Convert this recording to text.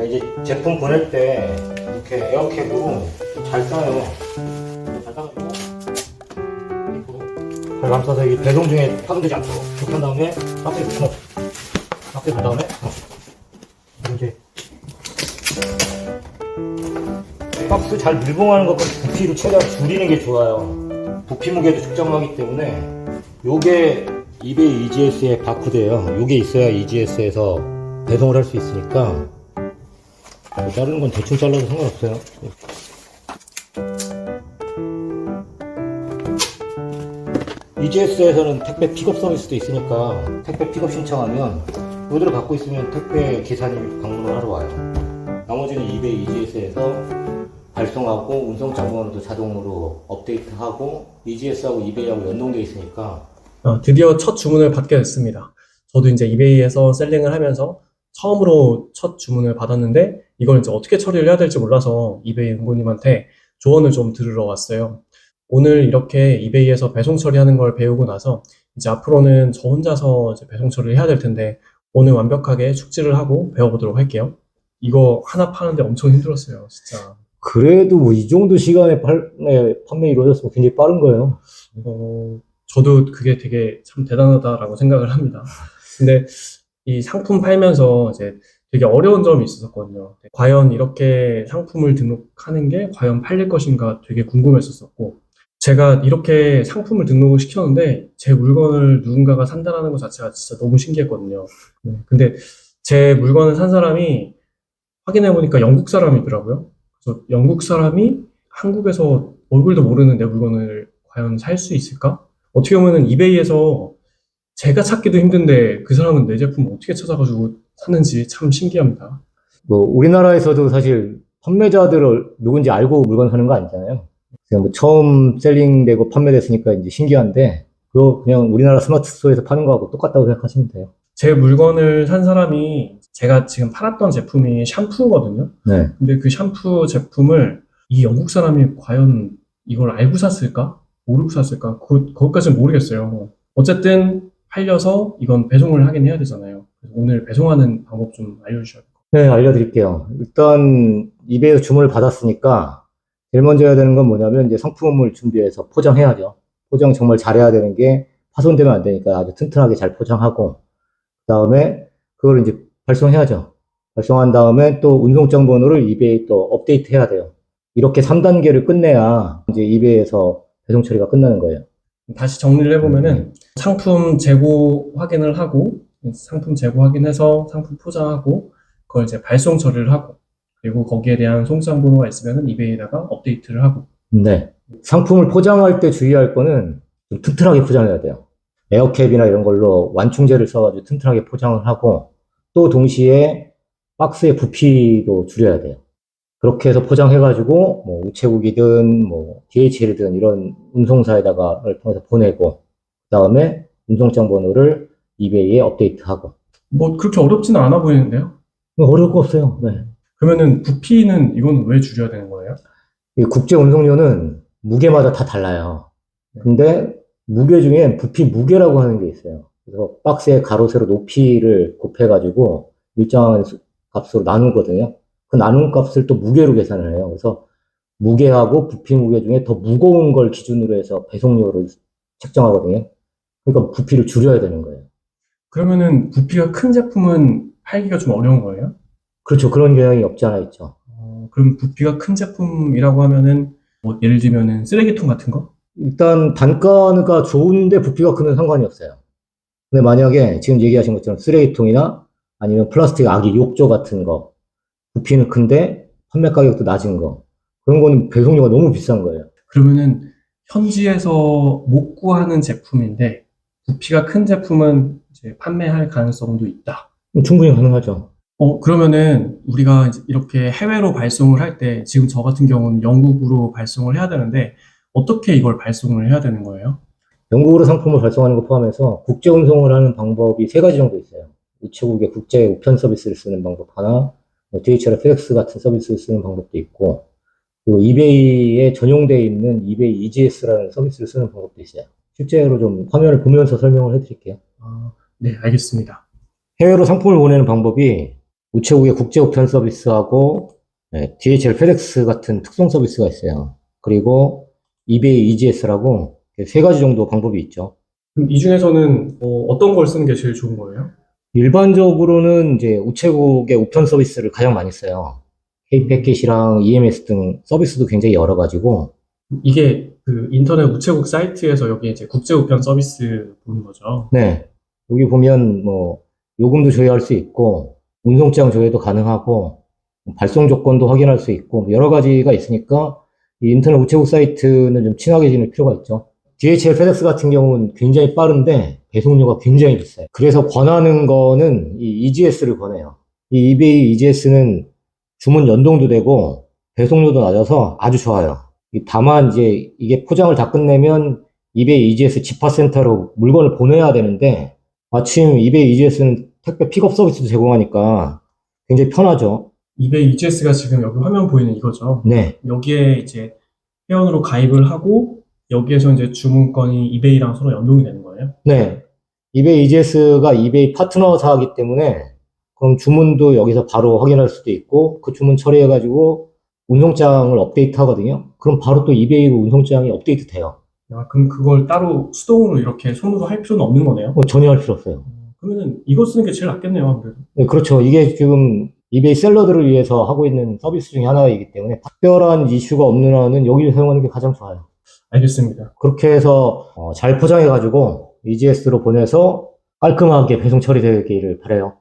이제 제품 보낼 때 이렇게 에어캡으로 잘 싸요. 잘 싸가지고 잘 감싸서 이 배송 중에 파손되지 않도록 이렇게 한 다음에 박스에 붙여넣어. 박스에 간 다음에 이제 박스 잘 밀봉하는 것과 부피를 최대한 줄이는 게 좋아요. 부피 무게도 측정하기 때문에 요게 이베이 EGS의 바코드예요. 요게 있어야 EGS에서 배송을 할 수 있으니까 자르는 건 대충 잘라도 상관없어요. EGS에서는 택배 픽업 서비스도 있으니까 택배 픽업 신청하면 요들을 갖고 있으면 택배 기사님이 방문을 하러 와요. 나머지는 이베이 EGS에서 발송하고 운송 장부원도 자동으로 업데이트하고 EGS하고 이베이하고 연동되어 있으니까 드디어 첫 주문을 받게 됐습니다. 저도 이제 이베이에서 셀링을 하면서 처음으로 첫 주문을 받았는데 이걸 이제 어떻게 처리를 해야 될지 몰라서 이베이 은고님한테 조언을 좀 들으러 왔어요. 오늘 이렇게 이베이에서 배송 처리하는 걸 배우고 나서 이제 앞으로는 저 혼자서 이제 배송 처리를 해야 될 텐데 오늘 완벽하게 숙지를 하고 배워보도록 할게요. 이거 하나 파는데 엄청 힘들었어요, 진짜. 그래도 뭐 이 정도 시간에 판매 이루어졌으면 굉장히 빠른 거예요. 저도 그게 되게 참 대단하다라고 생각을 합니다. 근데 이 상품 팔면서 이제 되게 어려운 점이 있었거든요. 과연 이렇게 상품을 등록하는 게 과연 팔릴 것인가 되게 궁금했었고, 제가 이렇게 상품을 등록을 시켰는데 제 물건을 누군가가 산다는 것 자체가 진짜 너무 신기했거든요. 근데 제 물건을 산 사람이 확인해보니까 영국 사람이더라고요. 그래서 영국 사람이 한국에서 얼굴도 모르는 내 물건을 과연 살 수 있을까? 어떻게 보면은 이베이에서 제가 찾기도 힘든데 그 사람은 내 제품을 어떻게 찾아가지고 샀는지 참 신기합니다. 뭐 우리나라에서도 사실 판매자들을 누군지 알고 물건 사는 거 아니잖아요. 그냥 뭐 처음 셀링되고 판매됐으니까 이제 신기한데 그거 그냥 우리나라 스마트 스토어에서 파는 거하고 똑같다고 생각하시면 돼요. 제 물건을 산 사람이 제가 지금 팔았던 제품이 샴푸거든요. 네. 근데 그 샴푸 제품을 이 영국 사람이 과연 이걸 알고 샀을까? 모르고 샀을까? 그것까지는 모르겠어요. 어쨌든 팔려서 이건 배송을 하긴 해야 되잖아요. 그래서 오늘 배송하는 방법 좀 알려주셔야 돼요. 네, 알려드릴게요. 일단 이베이에서 주문을 받았으니까 제일 먼저 해야 되는 건 뭐냐면 이제 상품을 준비해서 포장해야죠. 포장 정말 잘해야 되는 게 파손되면 안 되니까 아주 튼튼하게 잘 포장하고 그다음에 그걸 이제 발송해야죠. 발송한 다음에 또 운송장 번호를 이베이 또 업데이트 해야 돼요. 이렇게 3단계를 끝내야 이제 이베이에서 배송 처리가 끝나는 거예요. 다시 정리를 해보면은 상품 재고 확인을 하고 상품 재고 확인해서 상품 포장하고 그걸 이제 발송 처리를 하고 그리고 거기에 대한 송장 번호가 있으면은 이베이에다가 업데이트를 하고. 네. 상품을 포장할 때 주의할 거는 좀 튼튼하게 포장해야 돼요. 에어캡이나 이런 걸로 완충제를 써가지고 튼튼하게 포장을 하고 또 동시에 박스의 부피도 줄여야 돼요. 그렇게 해서 포장해가지고 뭐 우체국이든 뭐 DHL이든 이런 운송사에다가를 통해서 보내고 그다음에 운송장 번호를 이베이에 업데이트하고. 뭐 그렇게 어렵지는 않아 보이는데요? 어려울 거 없어요. 네. 그러면은 부피는 이건 왜 줄여야 되는 거예요? 이 국제 운송료는 무게마다 다 달라요. 근데 무게 중에 부피 무게라고 하는 게 있어요. 그래서 박스의 가로 세로 높이를 곱해가지고 일정한 값으로 나누거든요. 그 나눈 값을 또 무게로 계산을 해요. 그래서 무게하고 부피 무게 중에 더 무거운 걸 기준으로 해서 배송료를 책정하거든요. 그러니까 부피를 줄여야 되는 거예요. 그러면은 부피가 큰 제품은 팔기가 좀 어려운 거예요? 그렇죠. 그런 경향이 없지 않아 있죠. 그럼 부피가 큰 제품이라고 하면은 뭐 예를 들면은 쓰레기통 같은 거? 일단 단가가 좋은데 부피가 크면 상관이 없어요. 근데 만약에 지금 얘기하신 것처럼 쓰레기통이나 아니면 플라스틱 아기 욕조 같은 거 부피는 큰데 판매 가격도 낮은 거 그런 거는 배송료가 너무 비싼 거예요. 그러면은 현지에서 못 구하는 제품인데 부피가 큰 제품은 이제 판매할 가능성도 있다. 충분히 가능하죠. 그러면은 우리가 이제 이렇게 해외로 발송을 할 때 지금 저 같은 경우는 영국으로 발송을 해야 되는데 어떻게 이걸 발송을 해야 되는 거예요? 영국으로 상품을 발송하는 거 포함해서 국제 운송을 하는 방법이 3가지 정도 있어요. 우체국의 국제 우편 서비스를 쓰는 방법 하나, DHL, FedEx 같은 서비스를 쓰는 방법도 있고, 그리고 이베이에 전용되어 있는 이베이 EGS라는 서비스를 쓰는 방법도 있어요. 실제로 좀 화면을 보면서 설명을 해드릴게요. 네, 알겠습니다. 해외로 상품을 보내는 방법이 우체국의 국제 우편 서비스하고 DHL, 페덱스 같은 특송 서비스가 있어요. 그리고 이베이, EGS라고 세 가지 정도 방법이 있죠. 그럼 이 중에서는 어떤 걸 쓰는 게 제일 좋은 거예요? 일반적으로는 이제 우체국의 우편 서비스를 가장 많이 써요. K패킷이랑 EMS 등 서비스도 굉장히 여러 가지고, 이게 그 인터넷 우체국 사이트에서 여기 이제 국제 우편 서비스 보는 거죠. 네. 여기 보면 뭐 요금도 조회할 수 있고, 운송장 조회도 가능하고, 발송 조건도 확인할 수 있고, 뭐 여러 가지가 있으니까 이 인터넷 우체국 사이트는 좀 친하게 지낼 필요가 있죠. DHL, 페덱스 같은 경우는 굉장히 빠른데 배송료가 굉장히 비싸요. 그래서 권하는 거는 이 EGS를 권해요. 이 이베이 EGS는 주문 연동도 되고 배송료도 낮아서 아주 좋아요. 다만 이제 이게 포장을 다 끝내면 이베이 EGS 집화센터로 물건을 보내야 되는데 마침 이베이 EGS는 택배 픽업 서비스도 제공하니까 굉장히 편하죠. 이베이 EGS가 지금 여기 화면 보이는 이거죠. 네. 여기에 이제 회원으로 가입을 하고 여기에서 이제 주문건이 이베이랑 서로 연동이 되는 거예요? 네. 이베이 EGS가 이베이 파트너사이기 때문에 그럼 주문도 여기서 바로 확인할 수도 있고 그 주문 처리해가지고 운송장을 업데이트 하거든요. 그럼 바로 또 이베이로 운송장이 업데이트 돼요. 야, 그럼 그걸 따로 수동으로 이렇게 손으로 할 필요는 없는 거네요? 전혀 할 필요 없어요. 그러면은 이거 쓰는 게 제일 낫겠네요, 아무래도. 네, 그렇죠. 이게 지금 이베이 셀러들을 위해서 하고 있는 서비스 중에 하나이기 때문에 특별한 이슈가 없는 한은 여기를 사용하는 게 가장 좋아요. 알겠습니다. 그렇게 해서 잘 포장해가지고 EGS로 보내서 깔끔하게 배송 처리되기를 바라요.